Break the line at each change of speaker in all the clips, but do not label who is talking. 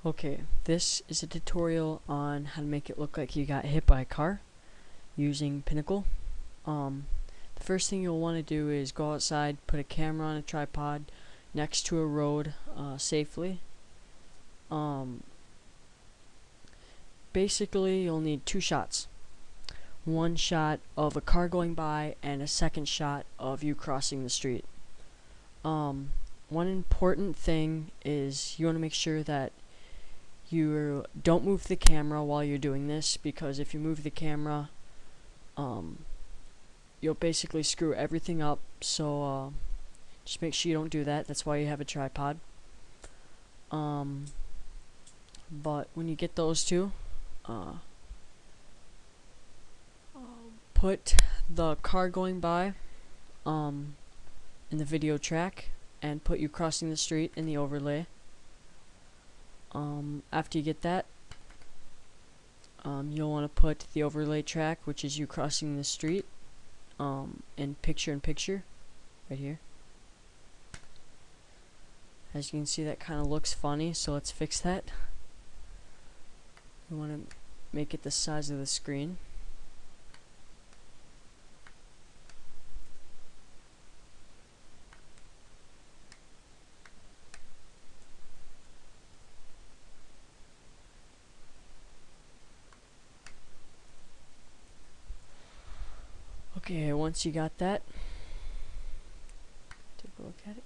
Okay, this is a tutorial on how to make it look like you got hit by a car using Pinnacle. The first thing you'll want to do is go outside, put a camera on a tripod next to a road safely. Basically, you'll need two shots. One shot of a car going by and a second shot of you crossing the street. One important thing is you want to make sure that you don't move the camera while you're doing this, because if you move the camera, you'll basically screw everything up. So just make sure you don't do that. That's why you have a tripod. But when you get those two, put the car going by in the video track, and put you crossing the street in the overlay. After you get that, you'll want to put the overlay track, which is you crossing the street, in picture right here. As you can see, that kind of looks funny, so let's fix that. We want to make it the size of the screen. Okay, once you got that, take a look at it.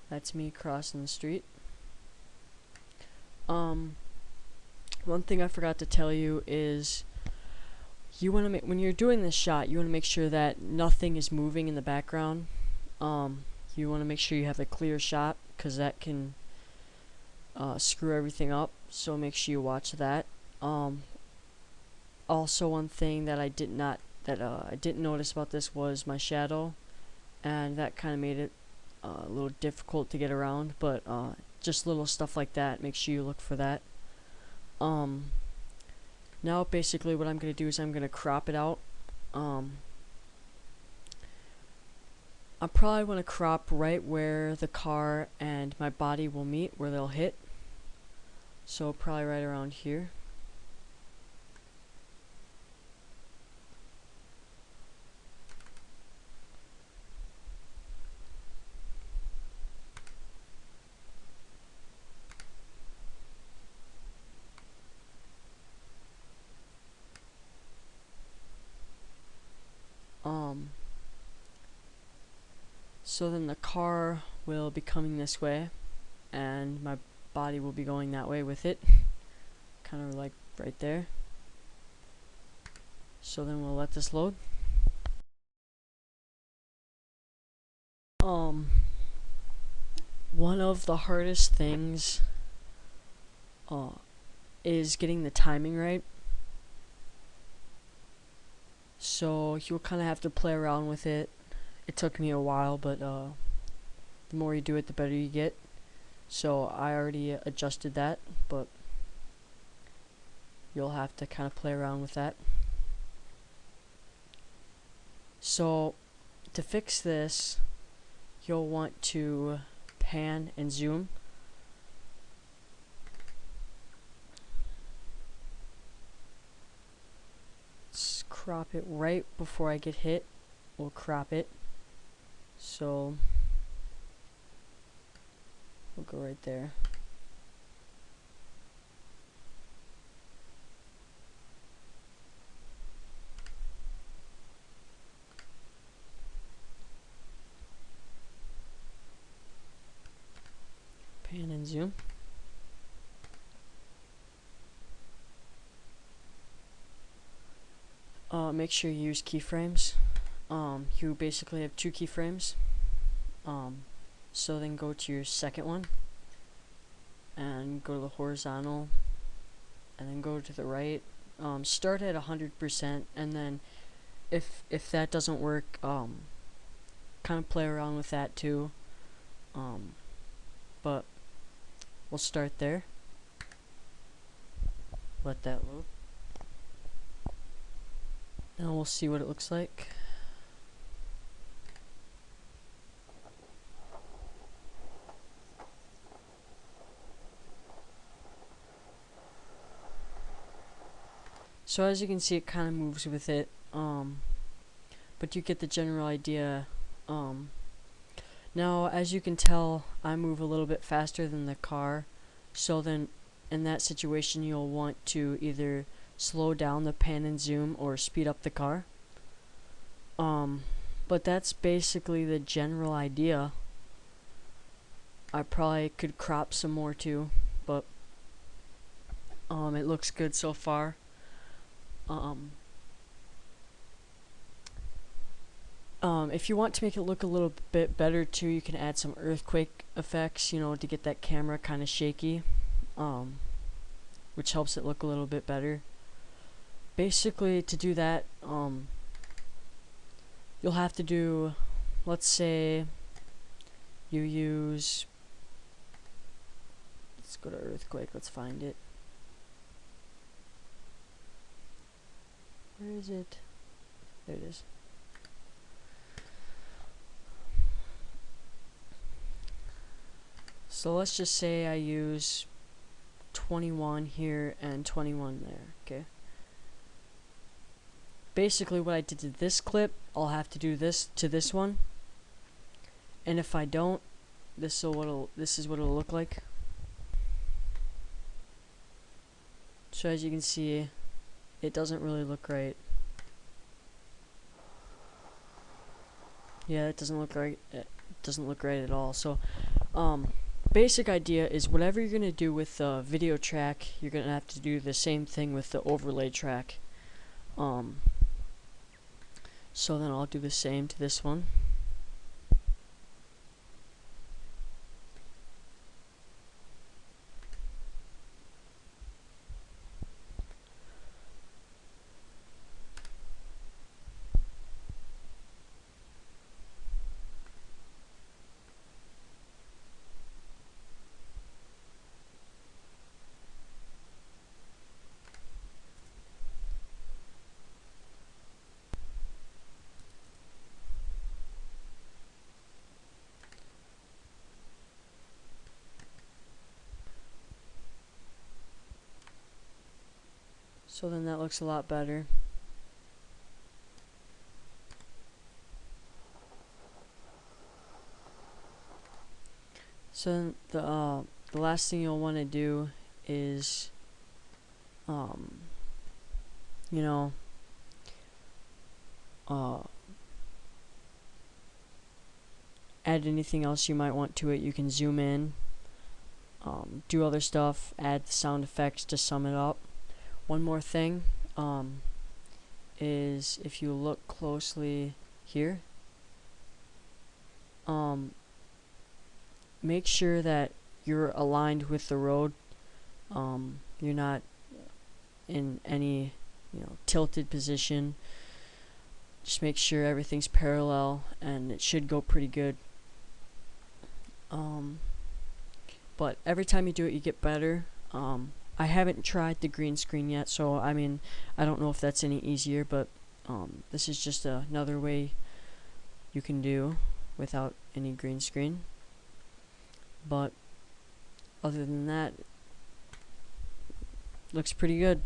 That's me crossing the street. One thing I forgot to tell you is you want to make, when you're doing this shot, you want to make sure that nothing is moving in the background. You want to make sure you have a clear shot, because that can screw everything up. So make sure you watch that. Also, one thing that I didn't notice about this was my shadow, and that kind of made it a little difficult to get around. But just little stuff like that, make sure you look for that. Now basically what I'm going to do is I'm going to crop it out. I probably want to crop right where the car and my body will meet, where they'll hit. So probably right around here. So then the car will be coming this way, and my body will be going that way with it, kind of like right there. So then we'll let this load. One of the hardest things is getting the timing right. So you'll kind of have to play around with it. It took me a while, but the more you do it, the better you get. So I already adjusted that, but you'll have to kind of play around with that. So to fix this, you'll want to pan and zoom. Let's crop it right before I get hit. We'll crop it. So we'll go right there. Pan and zoom. Make sure you use keyframes. You basically have two keyframes. So then go to your second one and go to the horizontal, and then go to the right. Start at 100%, and then if that doesn't work, kind of play around with that too. But we'll start there. Let that load. Now we'll see what it looks like. So as you can see, it kind of moves with it, but you get the general idea. Now, as you can tell, I move a little bit faster than the car, so then in that situation you'll want to either slow down the pan and zoom or speed up the car. But that's basically the general idea. I probably could crop some more too, but it looks good so far. If you want to make it look a little bit better too, you can add some earthquake effects, you know, to get that camera kind of shaky, which helps it look a little bit better. Basically, to do that, you'll have to do, let's say you use, let's go to earthquake, let's find it. Where is it? There it is. So let's just say I use 21 here and 21 there, okay? Basically what I did to this clip, I'll have to do this to this one. And if I don't, this is what it'll look like. So as you can see, it doesn't really look right. Yeah, it doesn't look right. It doesn't look right at all. So, basic idea is whatever you're gonna do with the video track, you're gonna have to do the same thing with the overlay track. So then I'll do the same to this one. So then that looks a lot better. So then the last thing you'll want to do is, you know, add anything else you might want to it. You can zoom in, do other stuff, add the sound effects to sum it up. One more thing is if you look closely here, make sure that you're aligned with the road. You're not in any, you know, tilted position. Just make sure everything's parallel, and it should go pretty good. But every time you do it, you get better. I haven't tried the green screen yet, so I mean, I don't know if that's any easier, but this is just another way you can do without any green screen. But other than that, looks pretty good.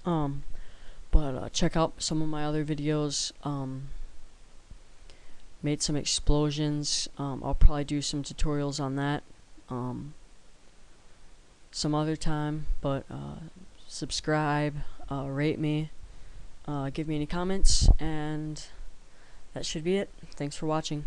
But check out some of my other videos. Made some explosions. I'll probably do some tutorials on that some other time, but subscribe, rate me, give me any comments, and that should be it. Thanks for watching.